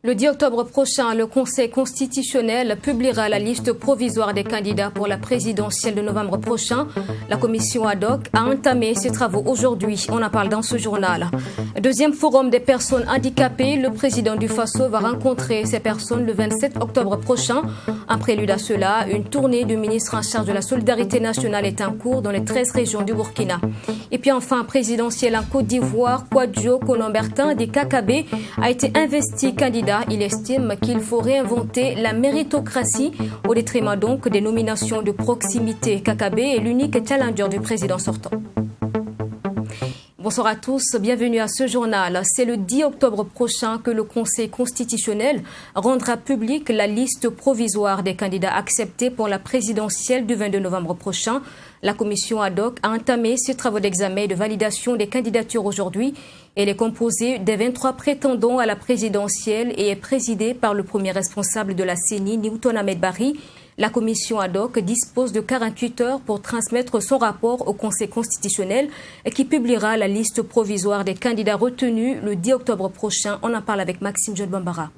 Le 10 octobre prochain, le Conseil constitutionnel publiera la liste provisoire des candidats pour la présidentielle de novembre prochain. La commission ad hoc a entamé ses travaux aujourd'hui. On en parle dans ce journal. Deuxième forum des personnes handicapées. Le président du Faso va rencontrer ces personnes le 27 octobre prochain. En prélude à cela, une tournée du ministre en charge de la solidarité nationale est en cours dans les 13 régions du Burkina. Et puis enfin, présidentielle en Côte d'Ivoire, Kwadjo Konombertin des KKB a été investi candidat. Il estime qu'il faut réinventer la méritocratie au détriment donc des nominations de proximité. KKB est l'unique challenger du président sortant. Bonsoir à tous, bienvenue à ce journal. C'est le 10 octobre prochain que le Conseil constitutionnel rendra publique la liste provisoire des candidats acceptés pour la présidentielle du 22 novembre prochain. La commission ad hoc a entamé ses travaux d'examen et de validation des candidatures aujourd'hui. Elle est composée des 23 prétendants à la présidentielle et est présidée par le premier responsable de la CENI, Newton Ahmed Barry. La commission ad hoc dispose de 48 heures pour transmettre son rapport au Conseil constitutionnel qui publiera la liste provisoire des candidats retenus le 10 octobre prochain. On en parle avec Maxime John Bambara.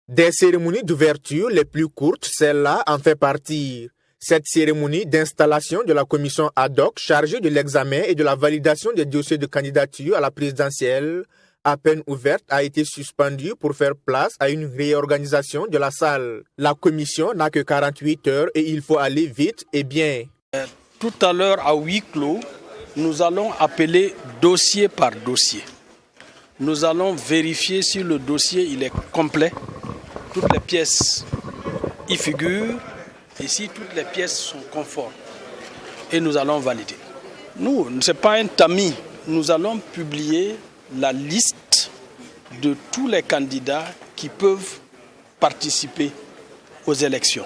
Des cérémonies d'ouverture les plus courtes, celle-là en fait partie. Cette cérémonie d'installation de la commission ad hoc chargée de l'examen et de la validation des dossiers de candidature à la présidentielle, à peine ouverte, a été suspendue pour faire place à une réorganisation de la salle. La commission n'a que 48 heures et il faut aller vite et bien. Tout à l'heure, à huis clos, nous allons appeler dossier par dossier. Nous allons vérifier si le dossier il est complet, toutes les pièces y figurent, et si toutes les pièces sont conformes, et nous allons valider. Nous, ce n'est pas un tamis. Nous allons publier la liste de tous les candidats qui peuvent participer aux élections,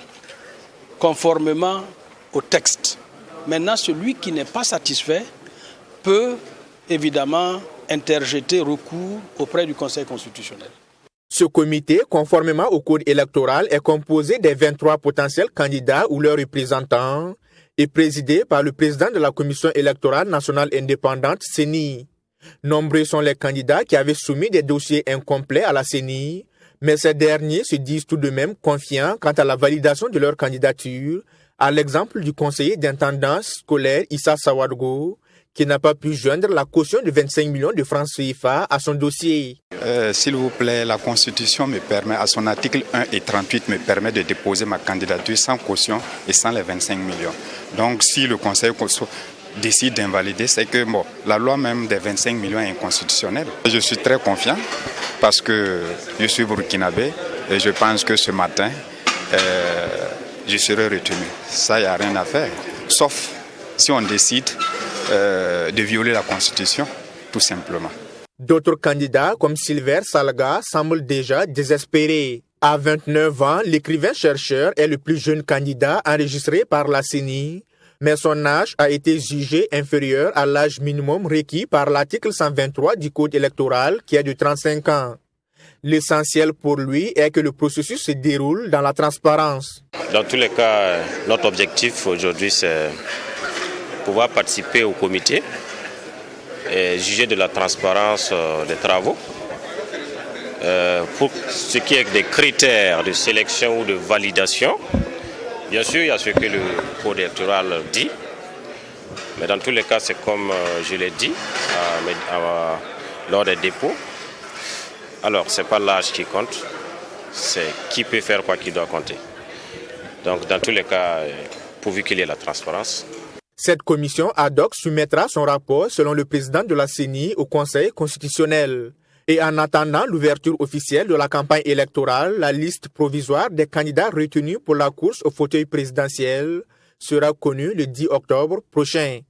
conformément au texte. Maintenant, celui qui n'est pas satisfait peut évidemment interjeter recours auprès du Conseil constitutionnel. Ce comité, conformément au code électoral, est composé des 23 potentiels candidats ou leurs représentants et présidé par le président de la Commission électorale nationale indépendante, CENI. Nombreux sont les candidats qui avaient soumis des dossiers incomplets à la CENI, mais ces derniers se disent tout de même confiants quant à la validation de leur candidature, à l'exemple du conseiller d'intendance scolaire Issa Sawadgo, qui n'a pas pu joindre la caution de 25 millions de francs CFA à son dossier. S'il vous plaît, la Constitution me permet, à son article 1 et 38, me permet de déposer ma candidature sans caution et sans les 25 millions. Donc si le Conseil décide d'invalider, c'est que la loi même des 25 millions est inconstitutionnelle. Je suis très confiant parce que je suis burkinabé et je pense que ce matin, je serai retenu. Ça, il n'y a rien à faire, sauf si on décide de violer la Constitution, tout simplement. D'autres candidats, comme Silver Salga, semblent déjà désespérés. À 29 ans, l'écrivain-chercheur est le plus jeune candidat enregistré par la CENI, mais son âge a été jugé inférieur à l'âge minimum requis par l'article 123 du Code électoral, qui est de 35 ans. L'essentiel pour lui est que le processus se déroule dans la transparence. Dans tous les cas, notre objectif aujourd'hui, c'est pouvoir participer au comité et juger de la transparence des travaux. Pour ce qui est des critères de sélection ou de validation, bien sûr, il y a ce que le code électoral dit, mais dans tous les cas, c'est comme je l'ai dit lors des dépôts. Alors, ce n'est pas l'âge qui compte, c'est qui peut faire quoi qui doit compter. Donc, dans tous les cas, pourvu qu'il y ait la transparence. Cette commission ad hoc soumettra son rapport, selon le président de la CENI, au Conseil constitutionnel. Et en attendant l'ouverture officielle de la campagne électorale, la liste provisoire des candidats retenus pour la course au fauteuil présidentiel sera connue le 10 octobre prochain.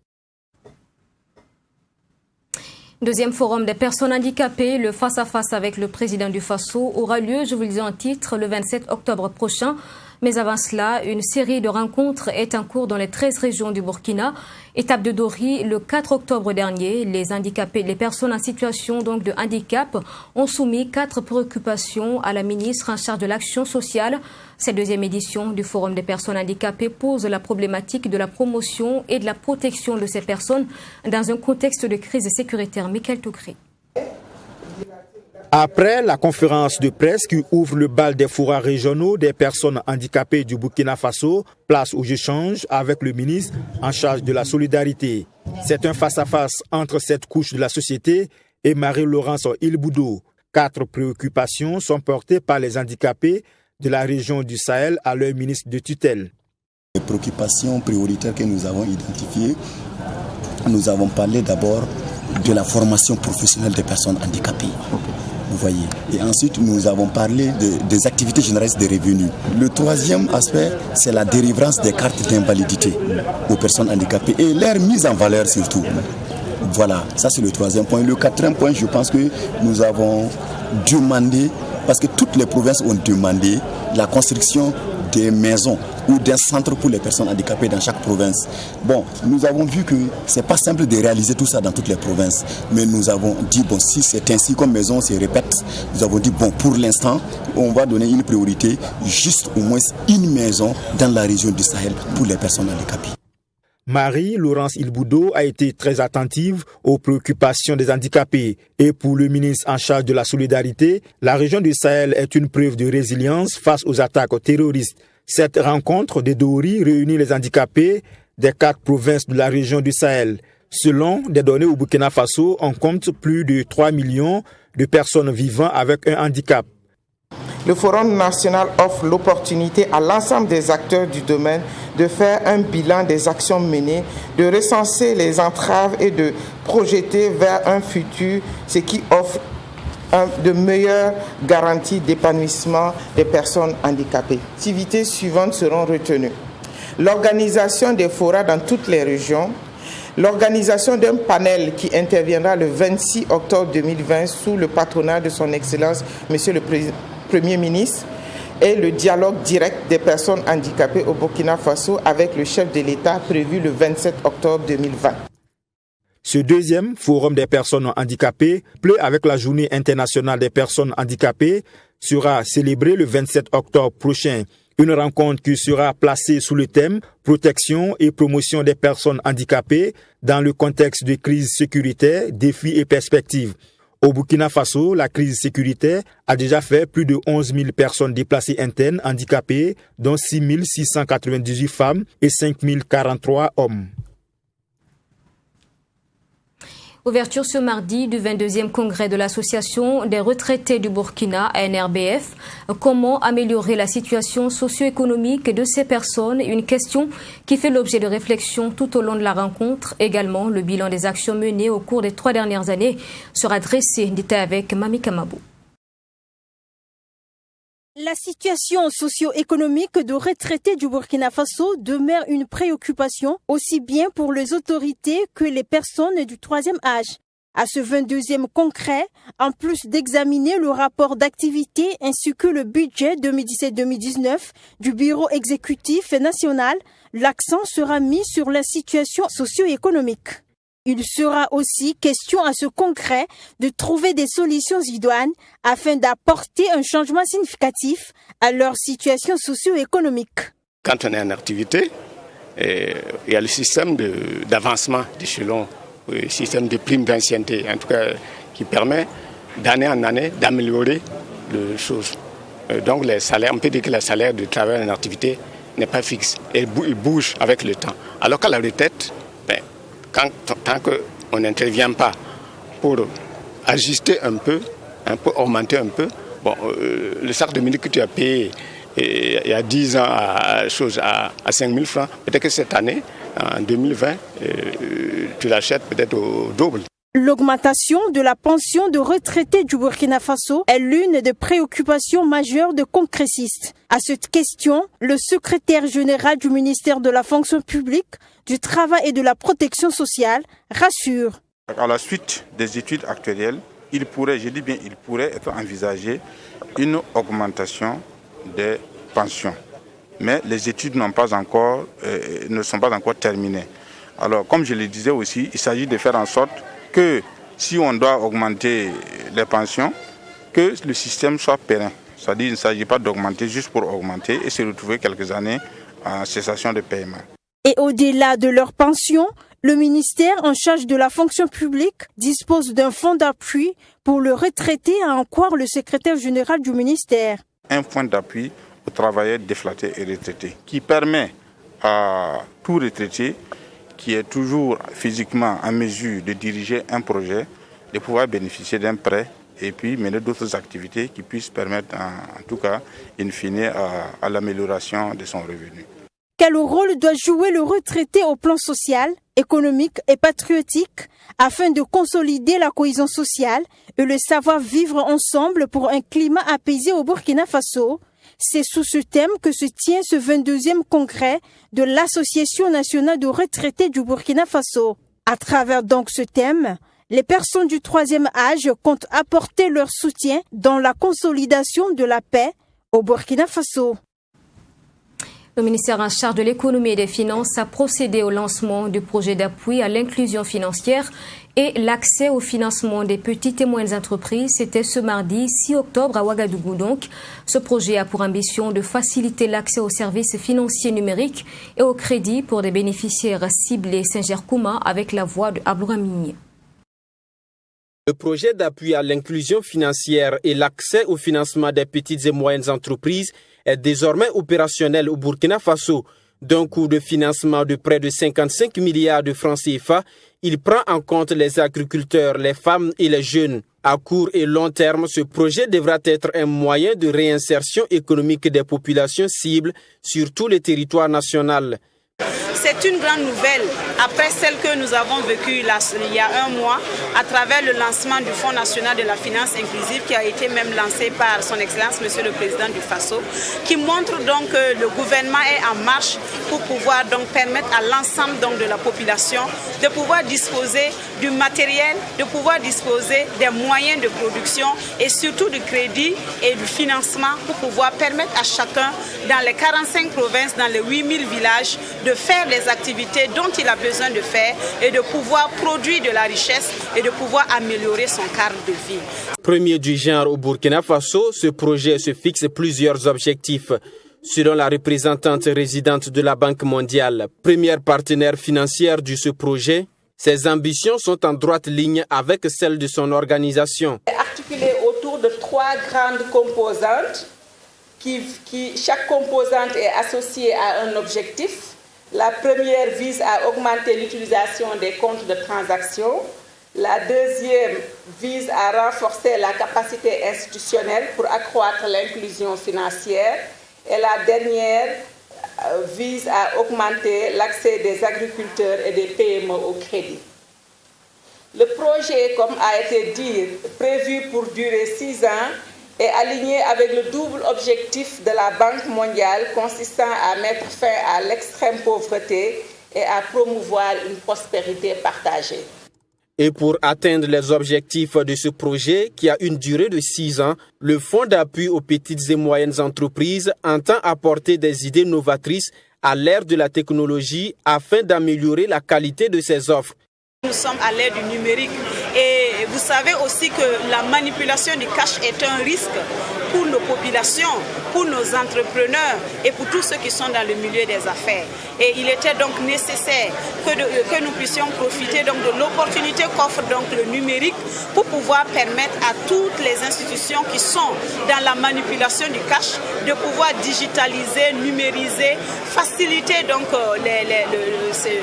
Deuxième forum des personnes handicapées, le face-à-face avec le président du Faso aura lieu, je vous le dis en titre, le 27 octobre prochain. Mais avant cela, une série de rencontres est en cours dans les 13 régions du Burkina. Étape de Dori, le 4 octobre dernier, les personnes en situation donc de handicap ont soumis 4 préoccupations à la ministre en charge de l'action sociale. Cette deuxième édition du Forum des personnes handicapées pose la problématique de la promotion et de la protection de ces personnes dans un contexte de crise sécuritaire. Michael Toukri. Après la conférence de presse qui ouvre le bal des forats régionaux des personnes handicapées du Burkina Faso, place où j'échange avec le ministre en charge de la solidarité. C'est un face-à-face entre cette couche de la société et Marie-Laurence Ilboudo. 4 préoccupations sont portées par les handicapés de la région du Sahel à leur ministre de tutelle. Les préoccupations prioritaires que nous avons identifiées, nous avons parlé d'abord de la formation professionnelle des personnes handicapées. Vous voyez. Et ensuite, nous avons parlé des activités génératrices de revenus. Le troisième aspect, c'est la délivrance des cartes d'invalidité aux personnes handicapées et leur mise en valeur surtout. Voilà, ça c'est le troisième point. Le quatrième point, je pense que nous avons demandé, parce que toutes les provinces ont demandé la construction des maisons ou d'un centre pour les personnes handicapées dans chaque province. Bon, nous avons vu que c'est pas simple de réaliser tout ça dans toutes les provinces, mais nous avons dit, bon, si c'est ainsi comme maison se répète, nous avons dit, bon, pour l'instant, on va donner une priorité, juste au moins une maison dans la région du Sahel pour les personnes handicapées. Marie-Laurence Ilboudo a été très attentive aux préoccupations des handicapés. Et pour le ministre en charge de la solidarité, la région du Sahel est une preuve de résilience face aux attaques terroristes. Cette rencontre de Dori réunit les handicapés des 4 provinces de la région du Sahel. Selon des données au Burkina Faso, on compte plus de 3 millions de personnes vivant avec un handicap. Le Forum national offre l'opportunité à l'ensemble des acteurs du domaine de faire un bilan des actions menées, de recenser les entraves et de projeter vers un futur, ce qui offre de meilleures garanties d'épanouissement des personnes handicapées. Les activités suivantes seront retenues. L'organisation des forats dans toutes les régions, l'organisation d'un panel qui interviendra le 26 octobre 2020 sous le patronat de son Excellence, Monsieur le Premier ministre, et le dialogue direct des personnes handicapées au Burkina Faso avec le chef de l'État prévu le 27 octobre 2020. Ce deuxième forum des personnes handicapées, plus avec la Journée internationale des personnes handicapées, sera célébré le 27 octobre prochain. Une rencontre qui sera placée sous le thème « Protection et promotion des personnes handicapées dans le contexte de crise sécuritaire, défis et perspectives ». Au Burkina Faso, la crise sécuritaire a déjà fait plus de 11 000 personnes déplacées internes handicapées, dont 6 698 femmes et 5 043 hommes. Ouverture ce mardi du 22e congrès de l'Association des retraités du Burkina, ANRBF. Comment améliorer la situation socio-économique de ces personnes? Une question qui fait l'objet de réflexions tout au long de la rencontre. Également, le bilan des actions menées au cours des 3 dernières années sera dressé, dit avec Mami Kamabou. La situation socio-économique de retraités du Burkina Faso demeure une préoccupation aussi bien pour les autorités que les personnes du 3e âge. À ce 22e congrès, en plus d'examiner le rapport d'activité ainsi que le budget 2017-2019 du Bureau exécutif national, l'accent sera mis sur la situation socio-économique. Il sera aussi question à ce congrès de trouver des solutions idoines afin d'apporter un changement significatif à leur situation socio-économique. Quand on est en activité, il y a le système d'avancement d'échelon, le système de prime d'ancienneté, en tout cas qui permet d'année en année d'améliorer les choses. Donc les salaires, on peut dire que le salaire de travail en activité n'est pas fixe, il bouge avec le temps. Alors qu'à la retraite, tant qu'on n'intervient pas pour ajuster un peu, augmenter un peu, le sac de mille que tu as payé il y a 10 ans à 5 000 francs, peut-être que cette année, en 2020, tu l'achètes peut-être au double. L'augmentation de la pension de retraités du Burkina Faso est l'une des préoccupations majeures des congressistes. À cette question, le secrétaire général du ministère de la fonction publique, du travail et de la protection sociale rassure. À la suite des études actuelles, il pourrait être envisagé une augmentation des pensions. mais les études ne sont pas encore terminées. Alors, comme je le disais aussi, il s'agit de faire en sorte que si on doit augmenter les pensions, que le système soit pérenne. C'est-à-dire qu'il ne s'agit pas d'augmenter juste pour augmenter et se retrouver quelques années en cessation de paiement. Et au-delà de leurs pensions, le ministère en charge de la fonction publique dispose d'un fonds d'appui pour le retraité, à en croire le secrétaire général du ministère. Un fonds d'appui aux travailleurs déflattés et retraités qui permet à tout retraité qui est toujours physiquement en mesure de diriger un projet, de pouvoir bénéficier d'un prêt et puis mener d'autres activités qui puissent permettre, en tout cas, in fine, à l'amélioration de son revenu. Quel rôle doit jouer le retraité au plan social, économique et patriotique afin de consolider la cohésion sociale et le savoir-vivre ensemble pour un climat apaisé au Burkina Faso? C'est sous ce thème que se tient ce 22e congrès de l'Association nationale de retraités du Burkina Faso. À travers donc ce thème, les personnes du troisième âge comptent apporter leur soutien dans la consolidation de la paix au Burkina Faso. Le ministère en charge de l'économie et des finances a procédé au lancement du projet d'appui à l'inclusion financière et l'accès au financement des petites et moyennes entreprises. C'était ce mardi 6 octobre à Ouagadougou. Donc, ce projet a pour ambition de faciliter l'accès aux services financiers numériques et au crédit pour des bénéficiaires ciblés. Saint-Ger-Kouma avec la voix de Ablouramini. Le projet d'appui à l'inclusion financière et l'accès au financement des petites et moyennes entreprises est désormais opérationnel au Burkina Faso. D'un coût de financement de près de 55 milliards de francs CFA, il prend en compte les agriculteurs, les femmes et les jeunes. À court et long terme, ce projet devra être un moyen de réinsertion économique des populations cibles sur tout le territoire national. C'est une grande nouvelle après celle que nous avons vécue il y a un mois à travers le lancement du Fonds national de la finance inclusive qui a été même lancé par son Excellence, Monsieur le Président du Faso, qui montre donc que le gouvernement est en marche pour pouvoir donc permettre à l'ensemble donc de la population de pouvoir disposer du matériel, de pouvoir disposer des moyens de production et surtout du crédit et du financement pour pouvoir permettre à chacun dans les 45 provinces, dans les 8000 villages de faire les activités dont il a besoin de faire et de pouvoir produire de la richesse et de pouvoir améliorer son cadre de vie. Premier du genre au Burkina Faso, ce projet se fixe plusieurs objectifs. Selon la représentante résidente de la Banque mondiale, première partenaire financière de ce projet, ses ambitions sont en droite ligne avec celles de son organisation. Articulé autour de 3 grandes composantes, chaque composante est associée à un objectif. La première vise à augmenter l'utilisation des comptes de transaction. La deuxième vise à renforcer la capacité institutionnelle pour accroître l'inclusion financière. Et la dernière vise à augmenter l'accès des agriculteurs et des PME au crédit. Le projet, comme a été dit, prévu pour durer 6 ans, est aligné avec le double objectif de la Banque mondiale consistant à mettre fin à l'extrême pauvreté et à promouvoir une prospérité partagée. Et pour atteindre les objectifs de ce projet, qui a une durée de 6 ans, le Fonds d'appui aux petites et moyennes entreprises entend apporter des idées novatrices à l'ère de la technologie afin d'améliorer la qualité de ses offres. Nous sommes à l'ère du numérique et vous savez aussi que la manipulation du cash est un risque pour nos populations, pour nos entrepreneurs et pour tous ceux qui sont dans le milieu des affaires. Et il était donc nécessaire que nous puissions profiter donc de l'opportunité qu'offre donc le numérique pour pouvoir permettre à toutes les institutions qui sont dans la manipulation du cash de pouvoir digitaliser, numériser, faciliter donc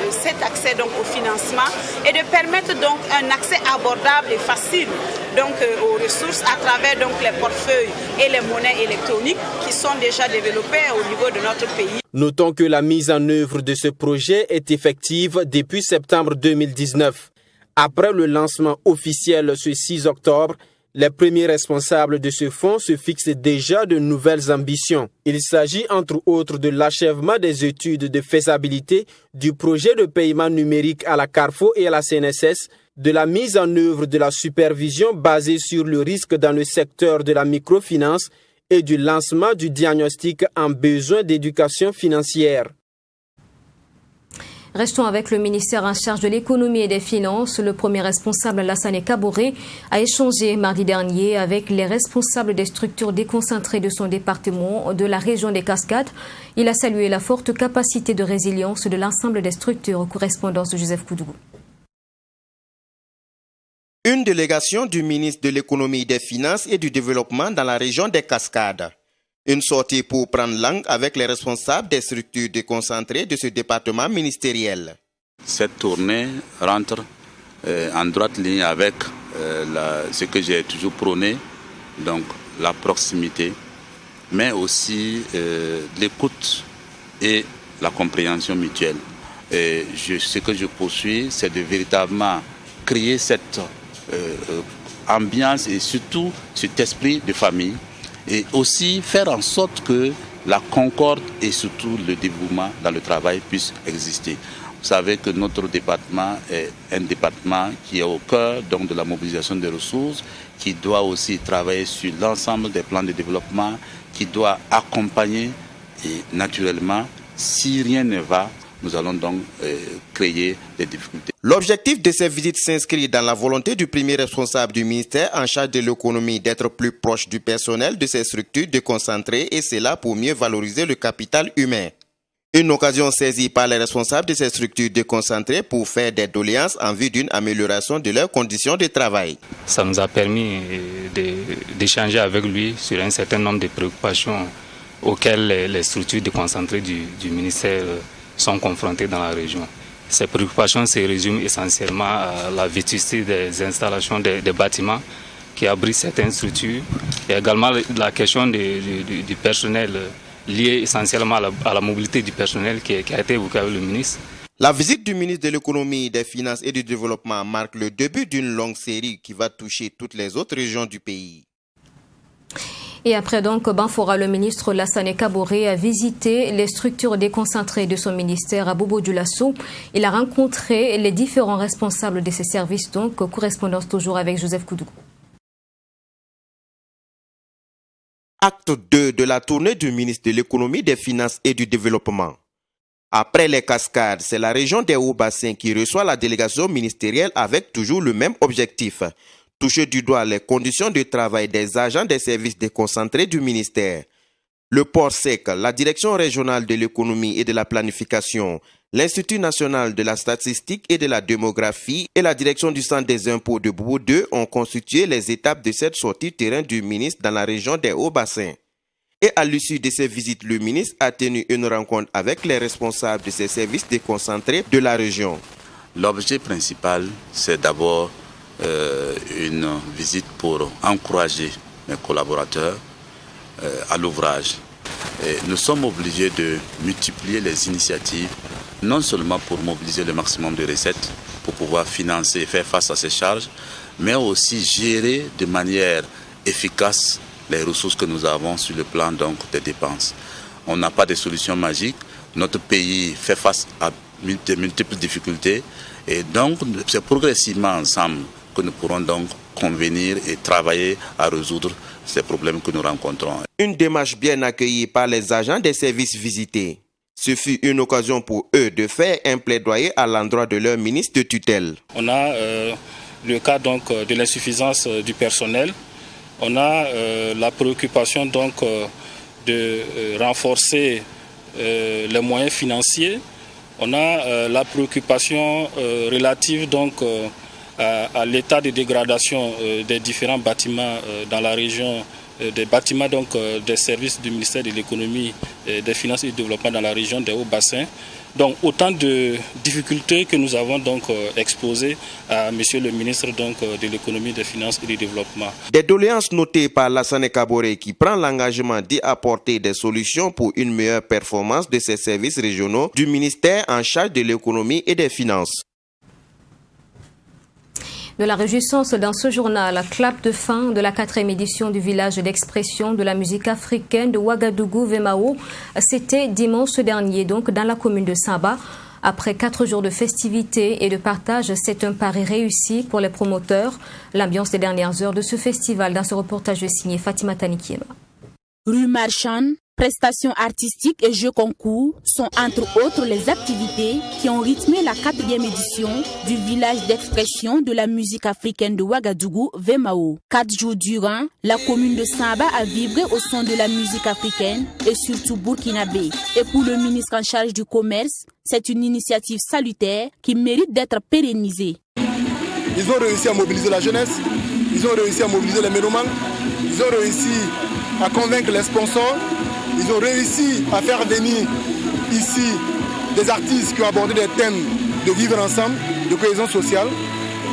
cet accès donc au financement et de permettre donc un accès abordable et facile donc aux ressources à travers donc les portefeuilles et les monnaies électroniques qui sont déjà développées au niveau de notre pays. Notons que la mise en œuvre de ce projet est effective depuis septembre 2019. Après le lancement officiel ce 6 octobre, les premiers responsables de ce fonds se fixent déjà de nouvelles ambitions. Il s'agit entre autres de l'achèvement des études de faisabilité du projet de paiement numérique à la Carrefour et à la CNSS, de la mise en œuvre de la supervision basée sur le risque dans le secteur de la microfinance et du lancement du diagnostic en besoin d'éducation financière. Restons avec le ministère en charge de l'économie et des finances. Le premier responsable, Lassane Kaboré, a échangé mardi dernier avec les responsables des structures déconcentrées de son département de la région des Cascades. Il a salué la forte capacité de résilience de l'ensemble des structures. Correspondance de Joseph Koudougou. Une délégation du ministre de l'économie, des finances et du développement dans la région des Cascades. Une sortie pour prendre langue avec les responsables des structures déconcentrées de ce département ministériel. Cette tournée rentre en droite ligne avec ce que j'ai toujours prôné, donc la proximité, mais aussi l'écoute et la compréhension mutuelle. Et ce que je poursuis, c'est de véritablement créer cette ambiance et surtout cet esprit de famille, et aussi faire en sorte que la concorde et surtout le dévouement dans le travail puissent exister. Vous savez que notre département est un département qui est au cœur donc, de la mobilisation des ressources, qui doit aussi travailler sur l'ensemble des plans de développement, qui doit accompagner et naturellement, si rien ne va, nous allons donc créer des difficultés. L'objectif de ces visites s'inscrit dans la volonté du premier responsable du ministère en charge de l'économie d'être plus proche du personnel de ces structures déconcentrées, et c'est là pour mieux valoriser le capital humain. Une occasion saisie par les responsables de ces structures déconcentrées pour faire des doléances en vue d'une amélioration de leurs conditions de travail. Ça nous a permis d'échanger avec lui sur un certain nombre de préoccupations auxquelles les structures déconcentrées du ministère sont confrontés dans la région. Ces préoccupations se résument essentiellement à la vétusté des installations des bâtiments qui abritent certaines structures, et également la question du personnel liée essentiellement à la mobilité du personnel qui a été évoquée avec le ministre. La visite du ministre de l'économie, des finances et du développement marque le début d'une longue série qui va toucher toutes les autres régions du pays. Et après donc Banfora, le ministre Lassane Kaboré a visité les structures déconcentrées de son ministère à Bobo-Dioulasso. Il a rencontré les différents responsables de ces services, donc correspondance toujours avec Joseph Koudougou. Acte 2 de la tournée du ministre de l'économie, des finances et du développement. Après les Cascades, c'est la région des Hauts-Bassins qui reçoit la délégation ministérielle avec toujours le même objectif. Toucher du doigt les conditions de travail des agents des services déconcentrés du ministère. Le port sec, la direction régionale de l'économie et de la planification, l'Institut national de la statistique et de la démographie et la direction du centre des impôts de Bobo 2 ont constitué les étapes de cette sortie terrain du ministre dans la région des Hauts-Bassins. Et à l'issue de ces visites, le ministre a tenu une rencontre avec les responsables de ces services déconcentrés de la région. L'objet principal, c'est d'abord une visite pour encourager mes collaborateurs à l'ouvrage. Nous sommes obligés de multiplier les initiatives, non seulement pour mobiliser le maximum de recettes, pour pouvoir financer et faire face à ces charges, mais aussi gérer de manière efficace les ressources que nous avons sur le plan donc, des dépenses. On n'a pas de solution magique. Notre pays fait face à de multiples difficultés, et donc c'est progressivement ensemble que nous pourrons donc convenir et travailler à résoudre ces problèmes que nous rencontrons. Une démarche bien accueillie par les agents des services visités. Ce fut une occasion pour eux de faire un plaidoyer à l'endroit de leur ministre de tutelle. On a le cas donc de l'insuffisance du personnel. On a la préoccupation donc de renforcer les moyens financiers. On a la préoccupation relative donc à l'état de dégradation des différents bâtiments dans la région, des bâtiments donc des services du ministère de l'économie, des finances et du développement dans la région des Hauts-Bassins. Donc autant de difficultés que nous avons donc exposées à Monsieur le ministre donc de l'économie, des finances et du développement. Des doléances notées par Lassane Kaboré qui prend l'engagement d'y apporter des solutions pour une meilleure performance de ces services régionaux du ministère en charge de l'économie et des finances. De la réjouissance dans ce journal, clap de fin de la 4e édition du village d'expression de la musique africaine de Ouagadougou-Vemao. C'était dimanche dernier, donc dans la commune de Samba. Après 4 jours de festivités et de partage, c'est un pari réussi pour les promoteurs. L'ambiance des dernières heures de ce festival dans ce reportage signé Fatima Tanikiema. Rue marchande, prestations artistiques et jeux concours sont entre autres les activités qui ont rythmé la 4e édition du village d'expression de la musique africaine de Ouagadougou, Vemao. 4 jours durant, la commune de Samba a vibré au son de la musique africaine et surtout burkinabé. Et pour le ministre en charge du commerce, c'est une initiative salutaire qui mérite d'être pérennisée. Ils ont réussi à mobiliser la jeunesse, ils ont réussi à mobiliser les mélomanes, ils ont réussi à convaincre les sponsors. Ils ont réussi à faire venir ici des artistes qui ont abordé des thèmes de vivre ensemble, de cohésion sociale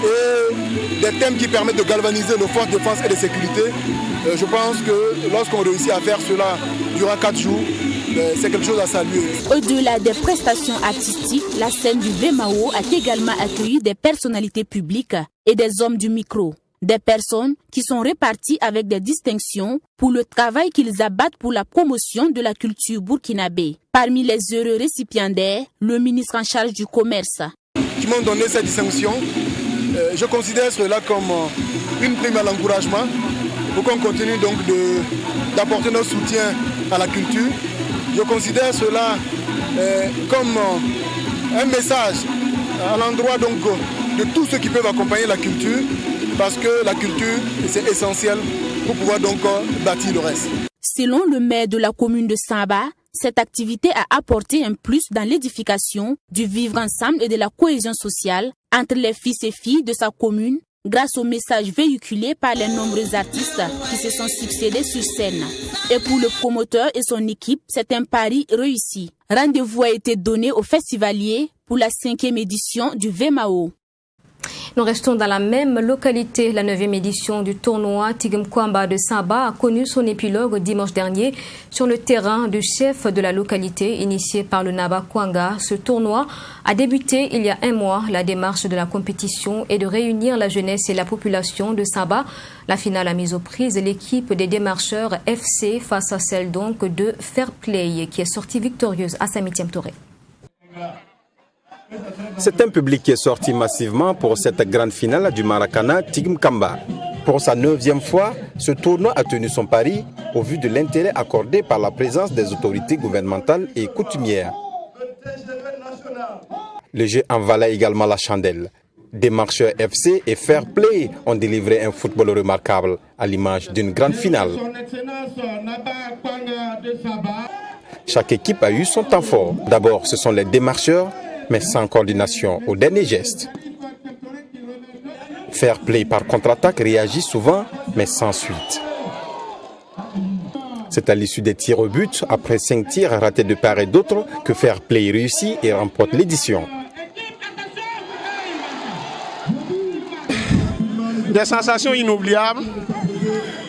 et des thèmes qui permettent de galvaniser nos forces de défense et de sécurité. Je pense que lorsqu'on réussit à faire cela durant 4 jours, c'est quelque chose à saluer. Au-delà des prestations artistiques, la scène du Vemao a également accueilli des personnalités publiques et des hommes du micro. Des personnes qui sont réparties avec des distinctions pour le travail qu'ils abattent pour la promotion de la culture burkinabé. Parmi les heureux récipiendaires, le ministre en charge du commerce. Qui m'ont donné cette distinction, je considère cela comme une prime à l'encouragement pour qu'on continue donc d'apporter notre soutien à la culture. Je considère cela comme un message à l'endroit donc de tous ceux qui peuvent accompagner la culture. Parce que la culture, c'est essentiel pour pouvoir donc bâtir le reste. Selon le maire de la commune de Samba, cette activité a apporté un plus dans l'édification du vivre ensemble et de la cohésion sociale entre les fils et filles de sa commune grâce aux messages véhiculés par les nombreux artistes qui se sont succédés sur scène. Et pour le promoteur et son équipe, c'est un pari réussi. Rendez-vous a été donné aux festivaliers pour la 5e édition du Vemao. Nous restons dans la même localité. La 9e édition du tournoi Tigumkwamba de Samba a connu son épilogue dimanche dernier sur le terrain du chef de la localité initié par le Naba Kwanga. Ce tournoi a débuté il y a un mois. La démarche de la compétition est de réunir la jeunesse et la population de Samba. La finale a mis aux prises l'équipe des démarcheurs FC face à celle donc de Fair Play qui est sortie victorieuse à Samitiem Touré. C'est un public qui est sorti massivement pour cette grande finale du Maracana Tigumkwamba. Pour sa 9e fois, ce tournoi a tenu son pari au vu de l'intérêt accordé par la présence des autorités gouvernementales et coutumières. Le jeu en valait également la chandelle. Démarcheurs FC et Fair Play ont délivré un football remarquable à l'image d'une grande finale. Chaque équipe a eu son temps fort. D'abord, ce sont les démarcheurs, mais sans coordination au dernier geste. Fair Play par contre-attaque réagit souvent, mais sans suite. C'est à l'issue des tirs au but, après 5 tirs ratés de part et d'autre, que Fair Play réussit et remporte l'édition. Des sensations inoubliables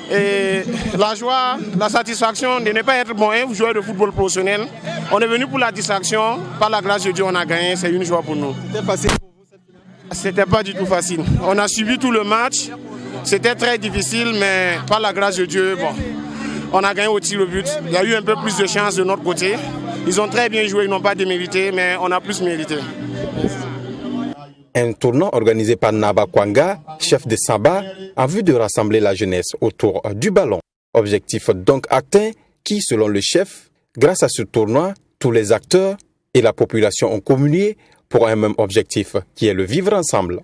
et la joie, la satisfaction de ne pas être joueur de football professionnel. On est venu pour la distraction, par la grâce de Dieu on a gagné, c'est une joie pour nous. C'était facile pour vous cette finale? C'était pas du tout facile. On a subi tout le match, c'était très difficile mais par la grâce de Dieu, on a gagné au tir au but. Il y a eu un peu plus de chance de notre côté. Ils ont très bien joué, ils n'ont pas démérité mais on a plus mérité. Un tournoi organisé par Naba Kwanga, chef de Samba, en vue de rassembler la jeunesse autour du ballon. Objectif donc atteint qui, selon le chef, grâce à ce tournoi, tous les acteurs et la population ont communié pour un même objectif, qui est le vivre ensemble.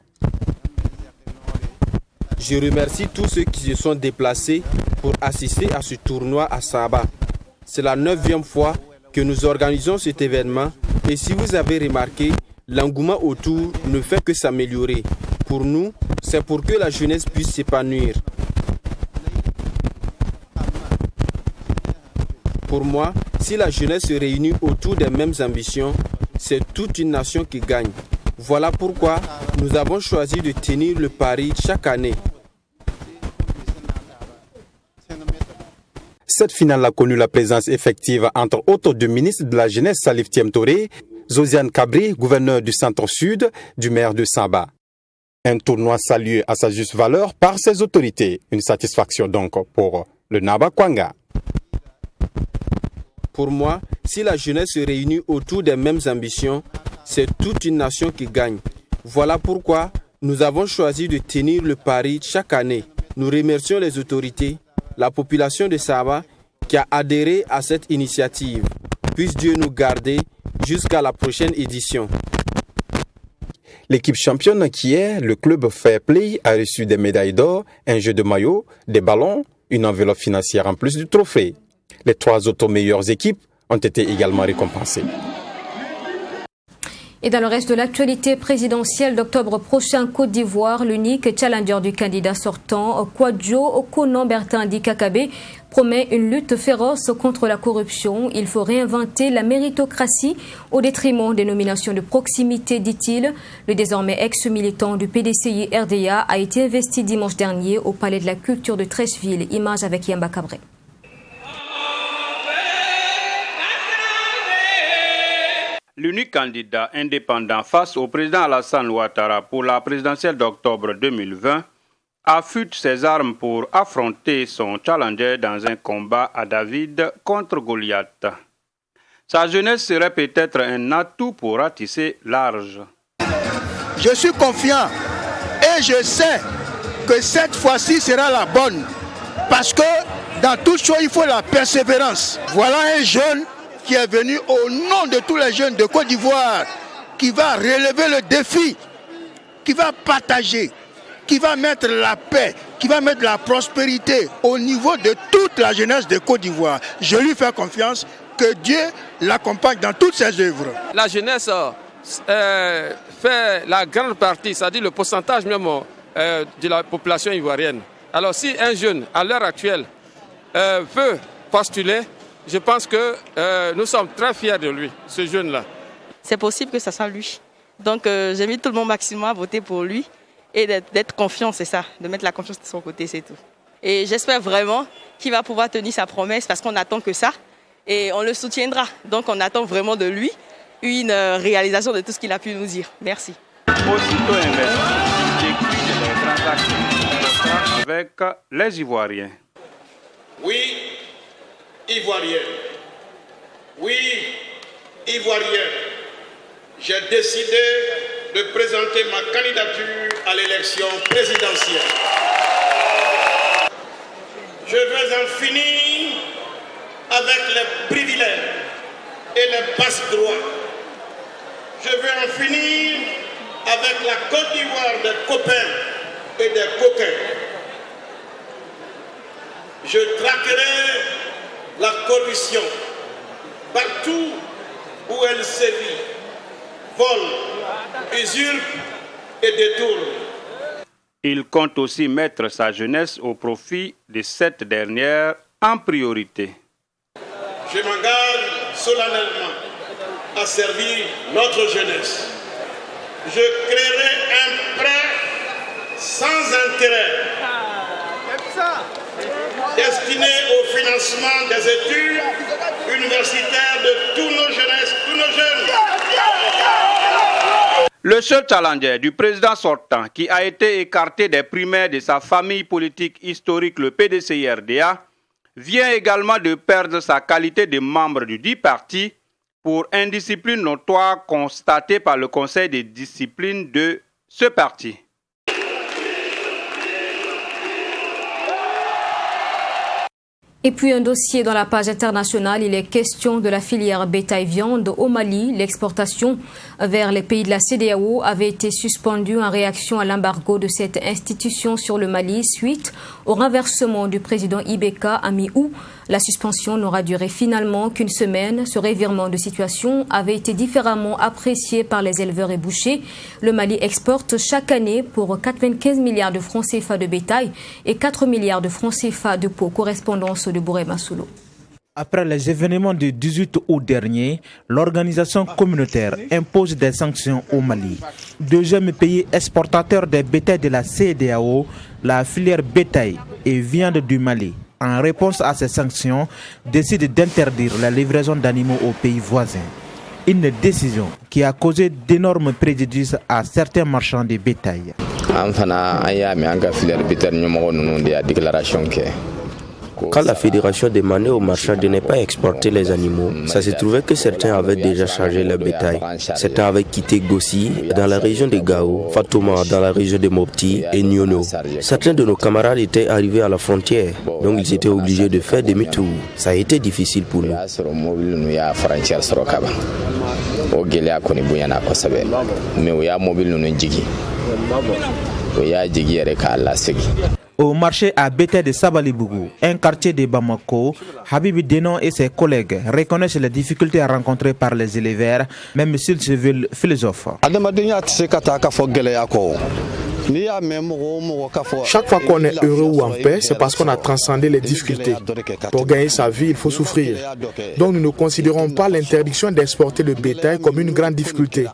Je remercie tous ceux qui se sont déplacés pour assister à ce tournoi à Samba. C'est la 9e fois que nous organisons cet événement et si vous avez remarqué, l'engouement autour ne fait que s'améliorer. Pour nous, c'est pour que la jeunesse puisse s'épanouir. Pour moi, si la jeunesse se réunit autour des mêmes ambitions, c'est toute une nation qui gagne. Voilà pourquoi nous avons choisi de tenir le pari chaque année. Cette finale a connu la présence effective entre autres du ministre de la Jeunesse Salif Thiem Touré, Josiane Kabri, gouverneur du centre-sud, du maire de Samba. Un tournoi salué à sa juste valeur par ses autorités. Une satisfaction donc pour le Naba Kwanga. Pour moi, si la jeunesse se réunit autour des mêmes ambitions, c'est toute une nation qui gagne. Voilà pourquoi nous avons choisi de tenir le pari chaque année. Nous remercions les autorités, la population de Saba qui a adhéré à cette initiative. Puisse Dieu nous garder jusqu'à la prochaine édition. L'équipe championne qui est le club Fair Play a reçu des médailles d'or, un jeu de maillot, des ballons, une enveloppe financière en plus du trophée. Les 3 autres meilleures équipes ont été également récompensées. Et dans le reste de l'actualité présidentielle d'octobre prochain, Côte d'Ivoire, l'unique challenger du candidat sortant, Kwadjo Okono-Bertin Dikakabe, promet une lutte féroce contre la corruption. Il faut réinventer la méritocratie au détriment des nominations de proximité, dit-il. Le désormais ex-militant du PDCI RDA a été investi dimanche dernier au Palais de la Culture de Treichville. Image avec Yamba Cabré. L'unique candidat indépendant face au président Alassane Ouattara pour la présidentielle d'octobre 2020 affûte ses armes pour affronter son challenger dans un combat à David contre Goliath. Sa jeunesse serait peut-être un atout pour ratisser large. Je suis confiant et je sais que cette fois-ci sera la bonne parce que dans toute chose il faut la persévérance. Voilà un jeune qui est venu au nom de tous les jeunes de Côte d'Ivoire, qui va relever le défi, qui va partager, qui va mettre la paix, qui va mettre la prospérité au niveau de toute la jeunesse de Côte d'Ivoire. Je lui fais confiance, que Dieu l'accompagne dans toutes ses œuvres. La jeunesse fait la grande partie, c'est-à-dire le pourcentage même de la population ivoirienne. Alors si un jeune, à l'heure actuelle, veut postuler, je pense que nous sommes très fiers de lui, ce jeune-là. C'est possible que ça soit lui. Donc j'invite tout le monde maximum à voter pour lui et d'être confiant, c'est ça, de mettre la confiance de son côté, c'est tout. Et j'espère vraiment qu'il va pouvoir tenir sa promesse parce qu'on n'attend que ça et on le soutiendra. Donc on attend vraiment de lui une réalisation de tout ce qu'il a pu nous dire. Merci. Aussitôt investi, j'écris des transactions avec les Ivoiriens. Oui, Ivoirienne. Oui, Ivoirien. J'ai décidé de présenter ma candidature à l'élection présidentielle. Je veux en finir avec les privilèges et les passe-droits. Je veux en finir avec la Côte d'Ivoire des copains et des coquins. Je traquerai la corruption partout où elle sévit, vole, usurpe et détourne. Il compte aussi mettre sa jeunesse au profit de cette dernière en priorité. Je m'engage solennellement à servir notre jeunesse. Je créerai un prêt sans intérêt destiné au financement des études universitaires de tous nos jeunesses, tous nos jeunes. Le seul challenger du président sortant qui a été écarté des primaires de sa famille politique historique, le PDCI-RDA, vient également de perdre sa qualité de membre du dit parti pour indiscipline notoire constatée par le conseil de discipline de ce parti. Et puis un dossier dans la page internationale, il est question de la filière bétail-viande au Mali. L'exportation vers les pays de la CEDEAO avait été suspendue en réaction à l'embargo de cette institution sur le Mali suite au renversement du président Ibeka à mi-août. La suspension n'aura duré finalement qu'une semaine. Ce revirement de situation avait été différemment apprécié par les éleveurs et bouchers. Le Mali exporte chaque année pour 95 milliards de francs CFA de bétail et 4 milliards de francs CFA de peau. Correspondance de Bouré Massoulou. Après les événements du 18 août dernier, l'organisation communautaire impose des sanctions au Mali. Deuxième pays exportateur des bétails de la CEDEAO, la filière bétail et viande du Mali, en réponse à ces sanctions, décide d'interdire la livraison d'animaux aux pays voisins. Une décision qui a causé d'énormes préjudices à certains marchands de bétail. Quand la fédération demandait aux marchands de ne pas exporter les animaux, ça se trouvait que certains avaient déjà chargé leur bétail. Certains avaient quitté Gossi dans la région de Gao, Fatouma dans la région de Mopti et Nyono. Certains de nos camarades étaient arrivés à la frontière, donc ils étaient obligés de faire demi-tour. Ça a été difficile pour nous. Au marché à bétail de Sabalibougou, un quartier de Bamako, Habib Denon et ses collègues reconnaissent les difficultés rencontrées par les éleveurs, même s'ils se veulent philosophes. Chaque fois qu'on est heureux ou en paix, c'est parce qu'on a transcendé les difficultés. Pour gagner sa vie, il faut souffrir. Donc nous ne considérons pas l'interdiction d'exporter le bétail comme une grande difficulté.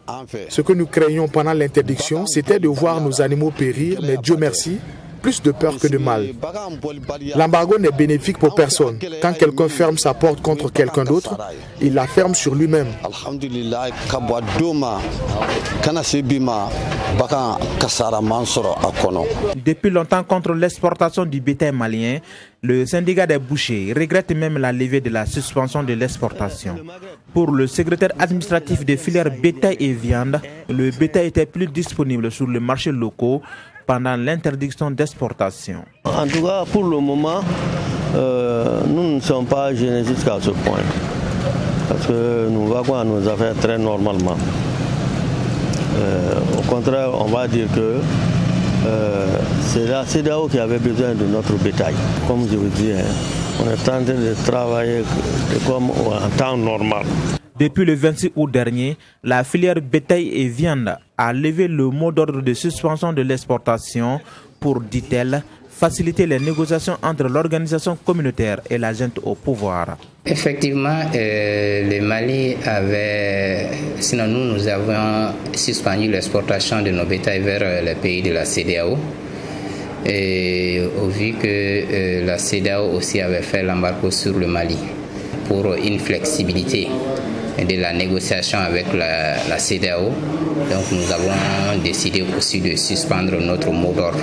Ce que nous craignions pendant l'interdiction, c'était de voir nos animaux périr, mais Dieu merci, plus de peur que de mal. L'embargo n'est bénéfique pour personne. Quand quelqu'un ferme sa porte contre quelqu'un d'autre, il la ferme sur lui-même. Depuis longtemps contre l'exportation du bétail malien, le syndicat des bouchers regrette même la levée de la suspension de l'exportation. Pour le secrétaire administratif des filières bétail et viande, le bétail était plus disponible sur les marchés locaux pendant l'interdiction d'exportation. En tout cas, pour le moment, nous ne sommes pas gênés jusqu'à ce point. Parce que nous vaguons à nos affaires très normalement. Au contraire, on va dire que c'est la CEDEAO qui avait besoin de notre bétail. Comme je vous dis, on est en train de travailler comme en temps normal. Depuis le 26 août dernier, la filière bétail et viande a levé le mot d'ordre de suspension de l'exportation pour, dit-elle, faciliter les négociations entre l'organisation communautaire et la junte au pouvoir. Effectivement, le Mali avait, sinon nous avons suspendu l'exportation de nos bétails vers les pays de la CEDEAO. Et au vu que la CEDEAO aussi avait fait l'embargo sur le Mali pour une flexibilité de la négociation avec la CEDEAO. Donc nous avons décidé aussi de suspendre notre mot d'ordre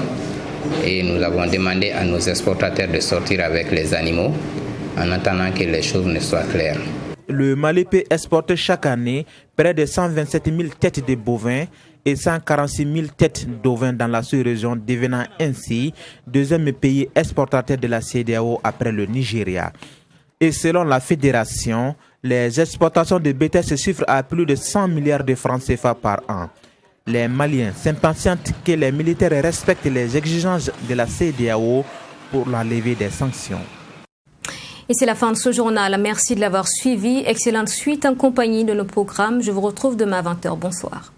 et nous avons demandé à nos exportateurs de sortir avec les animaux en attendant que les choses ne soient claires. Le Mali peut exporter chaque année près de 127 000 têtes de bovins et 146 000 têtes d'ovins dans la sous-région, devenant ainsi deuxième pays exportateur de la CEDEAO après le Nigeria. Et selon la fédération, les exportations de bétail se chiffrent à plus de 100 milliards de francs CFA par an. Les Maliens s'impatientent que les militaires respectent les exigences de la CEDEAO pour la levée des sanctions. Et c'est la fin de ce journal. Merci de l'avoir suivi. Excellente suite en compagnie de nos programmes. Je vous retrouve demain à 20h. Bonsoir.